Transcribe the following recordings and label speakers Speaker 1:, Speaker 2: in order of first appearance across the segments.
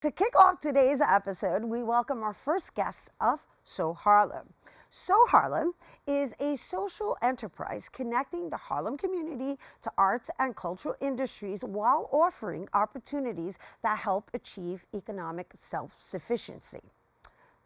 Speaker 1: To kick off today's episode, we welcome our first guest of So Harlem. So Harlem is a social enterprise connecting the Harlem community to arts and cultural industries while offering opportunities that help achieve economic self sufficiency.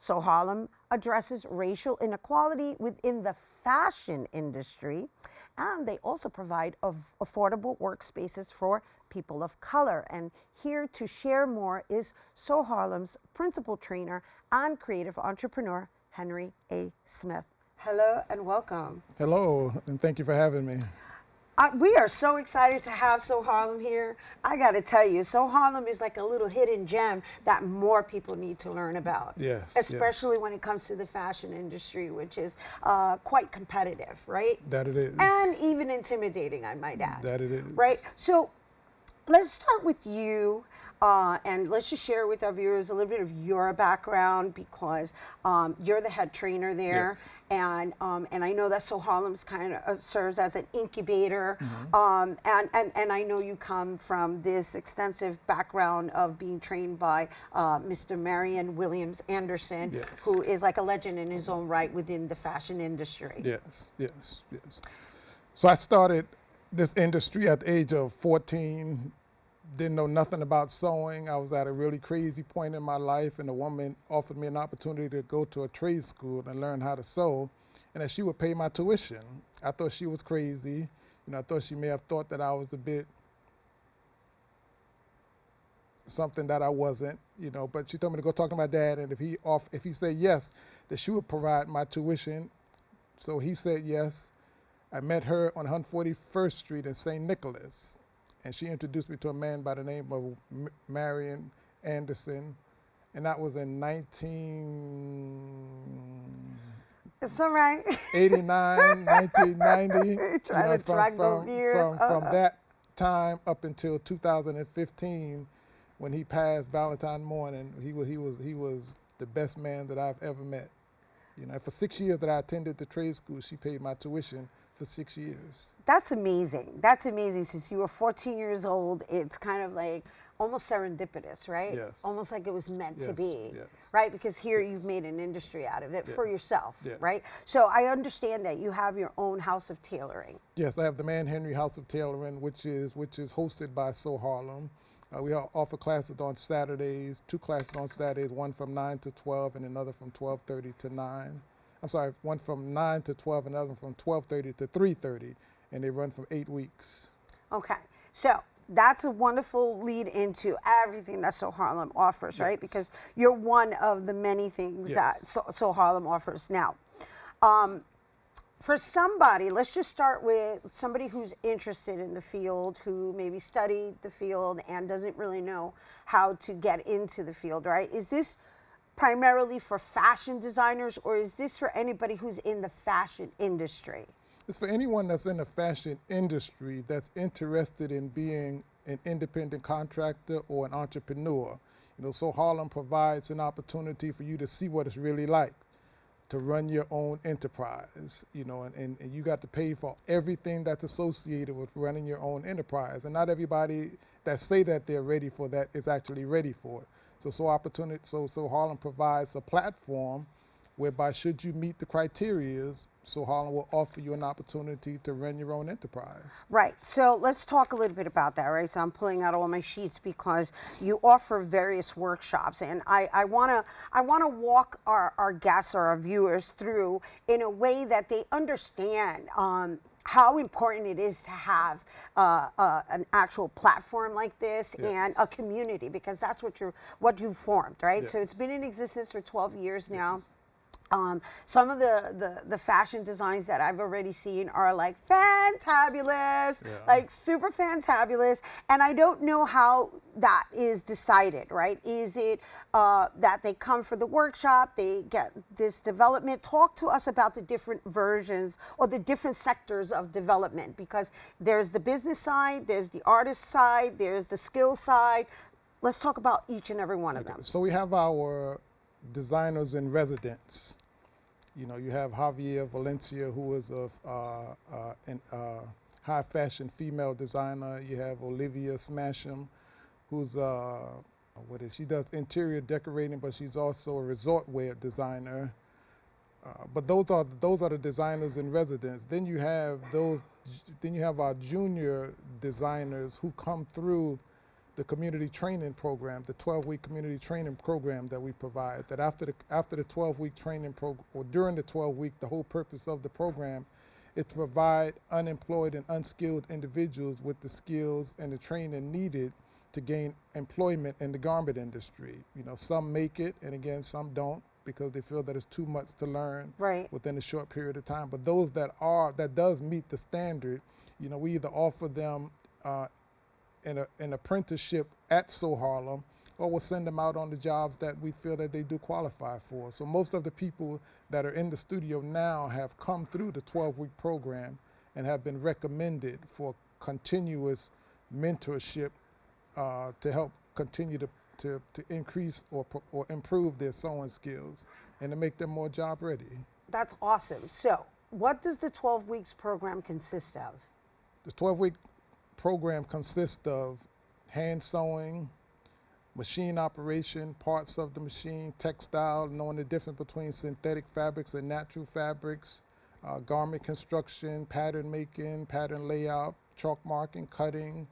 Speaker 1: So Harlem addresses racial inequality within the fashion industry, and they also provide affordable workspaces for people of color. And here to share more is So Harlem's principal trainer and creative entrepreneur, Henry A. Smith. Hello and welcome.
Speaker 2: Hello, and thank you for having me.
Speaker 1: We are so excited to have So Harlem here. I got to tell you, So Harlem is like a little hidden gem that more people need to learn about.
Speaker 2: Yes.
Speaker 1: Especially when it comes to the fashion industry, which is quite competitive, right?
Speaker 2: That it is.
Speaker 1: And even intimidating, I might add.
Speaker 2: That it is.
Speaker 1: Right? So let's start with you. And let's just share with our viewers a little bit of your background because you're the head trainer there,
Speaker 2: Yes.
Speaker 1: and I know that So Harlem's kind of serves as an incubator, and I know you come from this extensive background of being trained by Mr. Marion Williams Anderson,
Speaker 2: Yes.
Speaker 1: who is like a legend in his own right within the fashion industry.
Speaker 2: Yes. So I started this industry at the age of 14. Didn't know nothing about sewing. I was at a really crazy point in my life, and a woman offered me an opportunity to go to a trade school and learn how to sew, and that she would pay my tuition. I thought she was crazy. I thought she may have thought that I was a bit something that I wasn't, but she told me to go talk to my dad, and if he said yes, that she would provide my tuition. So he said yes. I met her on 141st Street in St. Nicholas, and she introduced me to a man by the name of Marion Anderson, and that was in
Speaker 1: It's all right.
Speaker 2: 1989, 1990.
Speaker 1: Trying to track those years.
Speaker 2: From that time up until 2015, when he passed Valentine morning, he was the best man that I've ever met. For 6 years that I attended the trade school, she paid my tuition for 6 years.
Speaker 1: That's amazing. That's amazing. Since you were 14 years old, it's kind of like almost serendipitous, right?
Speaker 2: Yes.
Speaker 1: Almost like it was meant to
Speaker 2: Yes,
Speaker 1: be,
Speaker 2: yes.
Speaker 1: right? Because here you've made an industry out of it for yourself,
Speaker 2: Yes.
Speaker 1: right? So I understand that you have your own house of tailoring.
Speaker 2: Yes, I have the Man Henry House of Tailoring, which is hosted by So Harlem. We offer classes on Saturdays, 2 classes on Saturdays, one from 9 to 12 and another from 12:30 to 9. I'm sorry, one from 9 to 12 and another from 12:30 to 3:30, and they run for 8 weeks.
Speaker 1: Okay, so that's a wonderful lead into everything that So Harlem offers, right?
Speaker 2: Yes.
Speaker 1: Because you're one of the many things that
Speaker 2: Yes.
Speaker 1: So Harlem offers. Now, for somebody, let's just start with somebody who's interested in the field, who maybe studied the field and doesn't really know how to get into the field, right? Is this primarily for fashion designers, or is this for anybody who's in the fashion industry?
Speaker 2: It's for anyone that's in the fashion industry that's interested in being an independent contractor or an entrepreneur. So Harlem provides an opportunity for you to see what it's really like to run your own enterprise, and you got to pay for everything that's associated with running your own enterprise. And not everybody that say that they're ready for that is actually ready for it. So Harlem provides a platform whereby should you meet the criteria, So Harlem will offer you an opportunity to run your own enterprise.
Speaker 1: Right. So let's talk a little bit about that, right? So I'm pulling out all my sheets because you offer various workshops, and I wanna walk our guests or our viewers through in a way that they understand how important it is to have an actual platform like this.
Speaker 2: Yes.
Speaker 1: And a community, because that's what you've formed, right?
Speaker 2: Yes.
Speaker 1: So it's been in existence for 12 years now.
Speaker 2: Yes.
Speaker 1: Some of the fashion designs that I've already seen are like fantabulous, like super fantabulous. And I don't know how that is decided, right? Is it that they come for the workshop, they get this development? Talk to us about the different versions or the different sectors of development, because there's the business side, there's the artist side, there's the skill side. Let's talk about each and every one of them.
Speaker 2: So we have our designers in residence. You have Javier Valencia, who is a high fashion female designer. You have Olivia Smasham, who's She does interior decorating, but she's also a resort wear designer. But those are the designers in residence. Then you have our junior designers who come through the community training program, the 12-week community training program that we provide. That after the 12-week training program, or during the 12-week, the whole purpose of the program is to provide unemployed and unskilled individuals with the skills and the training needed to gain employment in the garment industry. Some make it, and again, some don't, because they feel that it's too much to learn within a short period of time. But those that does meet the standard, we either offer them an apprenticeship at So Harlem, or we'll send them out on the jobs that we feel that they do qualify for. So most of the people that are in the studio now have come through the 12-week program and have been recommended for continuous mentorship to help continue to increase or improve their sewing skills and to make them more job ready.
Speaker 1: That's awesome. So what does the 12 weeks program consist of?
Speaker 2: The 12-week program consists of hand sewing, machine operation, parts of the machine, textile, knowing the difference between synthetic fabrics and natural fabrics, garment construction, pattern making, pattern layout, chalk marking, cutting,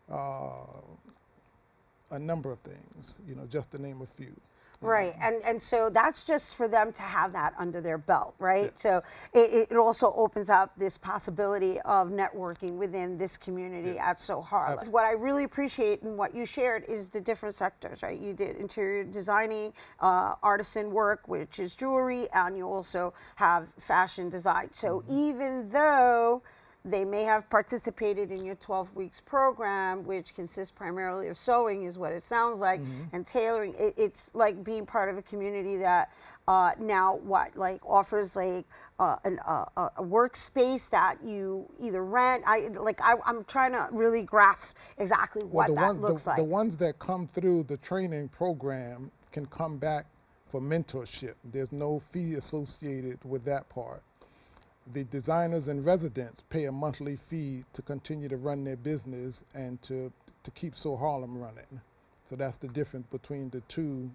Speaker 2: a number of things, just to name a few.
Speaker 1: Right, and so that's just for them to have that under their belt, right?
Speaker 2: Yes.
Speaker 1: So it also opens up this possibility of networking within this community at So Harlem.
Speaker 2: Absolutely.
Speaker 1: What I really appreciate in what you shared is the different sectors, right? You did interior designing, artisan work, which is jewelry, and you also have fashion design. So even though they may have participated in your 12 weeks program, which consists primarily of sewing, is what it sounds like, and tailoring. It's like being part of a community that now offers a workspace that you either rent. I'm trying to really grasp exactly what that looks like.
Speaker 2: The ones that come through the training program can come back for mentorship. There's no fee associated with that part. The designers in residence pay a monthly fee to continue to run their business and to keep So Harlem running. So that's the difference between the two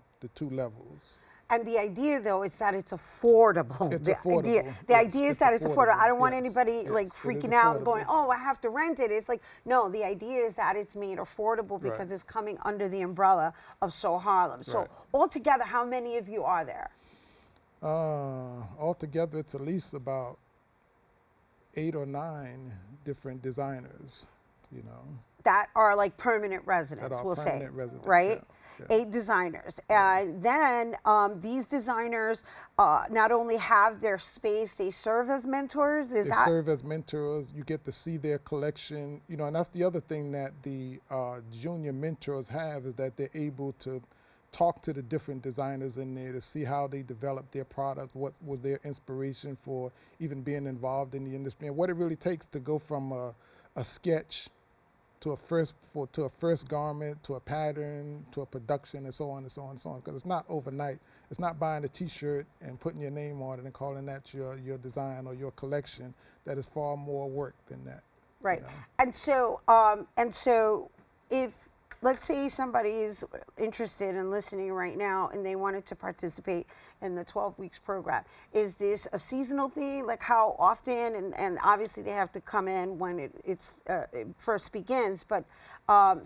Speaker 2: levels.
Speaker 1: And the idea, though, is that it's affordable.
Speaker 2: It's affordable.
Speaker 1: The idea is that it's affordable. I don't want anybody
Speaker 2: Yes,
Speaker 1: freaking out and going, oh, I have to rent it. It's like, no, the idea is that it's made affordable because it's coming under the umbrella of So Harlem. So altogether, how many of you are there?
Speaker 2: Altogether, it's at least about 8 or 9 different designers,
Speaker 1: that are like permanent residents, we'll say, right? Yeah. 8 designers. And then these designers not only have their space, they serve as mentors. They
Speaker 2: serve as mentors. You get to see their collection, and that's the other thing that the junior mentors have, is that they're able to talk to the different designers in there to see how they develop their product, what was their inspiration for even being involved in the industry, and what it really takes to go from a sketch to a first garment, to a pattern, to a production, and so on and so on and so on. Because it's not overnight. It's not buying a T-shirt and putting your name on it and calling that your design or your collection. That is far more work than that.
Speaker 1: Right. And so if, let's say somebody is interested in listening right now and they wanted to participate in the 12 weeks program. Is this a seasonal thing? Like how often? And obviously they have to come in when it first begins, but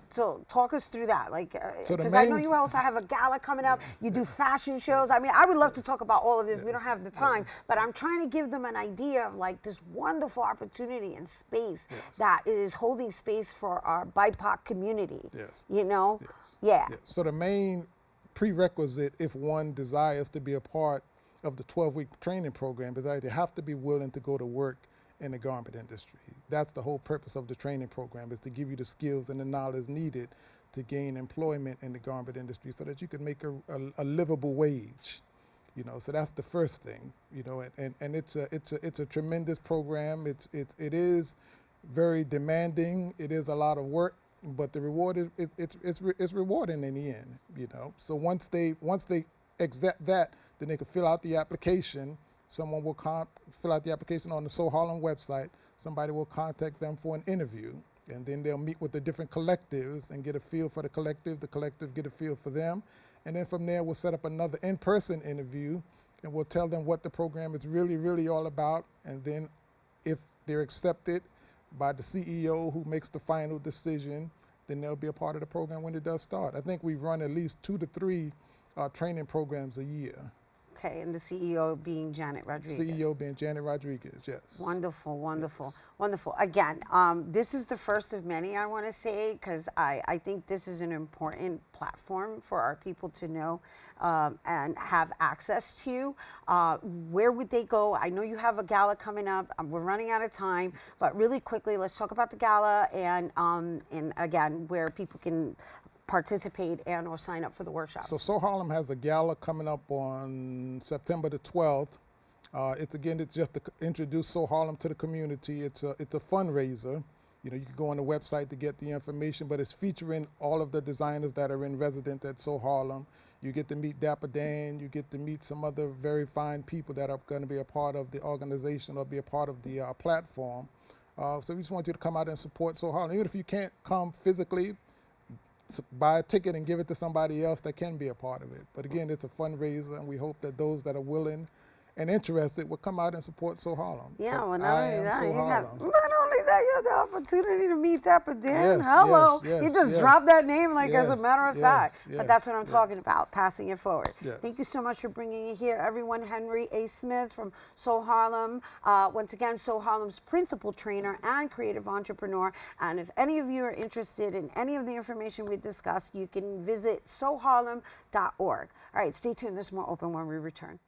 Speaker 1: so talk us through that. Like, because I know you also have a gala coming up. You do fashion shows. I mean, I would love to talk about all of this. We don't have the time, but I'm trying to give them an idea of like this wonderful opportunity and space that is holding space for our BIPOC community. Yeah.
Speaker 2: So the main prerequisite, if one desires to be a part of the 12-week training program, is that they have to be willing to go to work in the garment industry. That's the whole purpose of the training program, is to give you the skills and the knowledge needed to gain employment in the garment industry so that you can make a livable wage. So that's the first thing, and it's a tremendous program. It is very demanding. It is a lot of work, but the reward is it's rewarding in the end, So once they accept that, then they can fill out the application. Someone will fill out the application on the So Harlem website. Somebody will contact them for an interview, And then they'll meet with the different collectives and get a feel for the collective get a feel for them. And then from there, we'll set up another in-person interview, and we'll tell them what the program is really, really all about. And then if they're accepted by the CEO who makes the final decision, then they'll be a part of the program when it does start. I think we run at least 2 to 3 training programs a year.
Speaker 1: Okay, and the CEO being Janet Rodriguez.
Speaker 2: CEO being Janet Rodriguez, yes.
Speaker 1: Wonderful, wonderful,
Speaker 2: Yes.
Speaker 1: wonderful. Again, this is the first of many, I want to say, because I think this is an important platform for our people to know and have access to. Where would they go? I know you have a gala coming up. We're running out of time, but really quickly, let's talk about the gala and again, where people can participate and or sign up for the workshop.
Speaker 2: So Harlem has a gala coming up on September the 12th. It's just to introduce So Harlem to the community. It's a fundraiser. You know, you can go on the website to get the information, but it's featuring all of the designers that are in residence at So Harlem. You get to meet Dapper Dan, you get to meet some other very fine people that are going to be a part of the organization or be a part of the platform. So we just want you to come out and support So Harlem. Even if you can't come physically, buy a ticket and give it to somebody else that can be a part of it. But again, it's a fundraiser, and we hope that those that are willing and interested will come out and support So Harlem.
Speaker 1: Yeah, well,
Speaker 2: not only that,
Speaker 1: you have the opportunity to meet Dapper Dan.
Speaker 2: Yes,
Speaker 1: Hello.
Speaker 2: yes,
Speaker 1: You just
Speaker 2: yes.
Speaker 1: dropped that name like as a
Speaker 2: Yes,
Speaker 1: matter of
Speaker 2: yes,
Speaker 1: fact.
Speaker 2: yes,
Speaker 1: But that's what I'm
Speaker 2: yes.
Speaker 1: talking about, passing it forward.
Speaker 2: Yes.
Speaker 1: Thank you so much for bringing it here, everyone. Henry A. Smith from So Harlem. Once again, So Harlem's principal trainer and creative entrepreneur. And if any of you are interested in any of the information we discussed, you can visit soharlem.org. All right, stay tuned. There's more open when we return.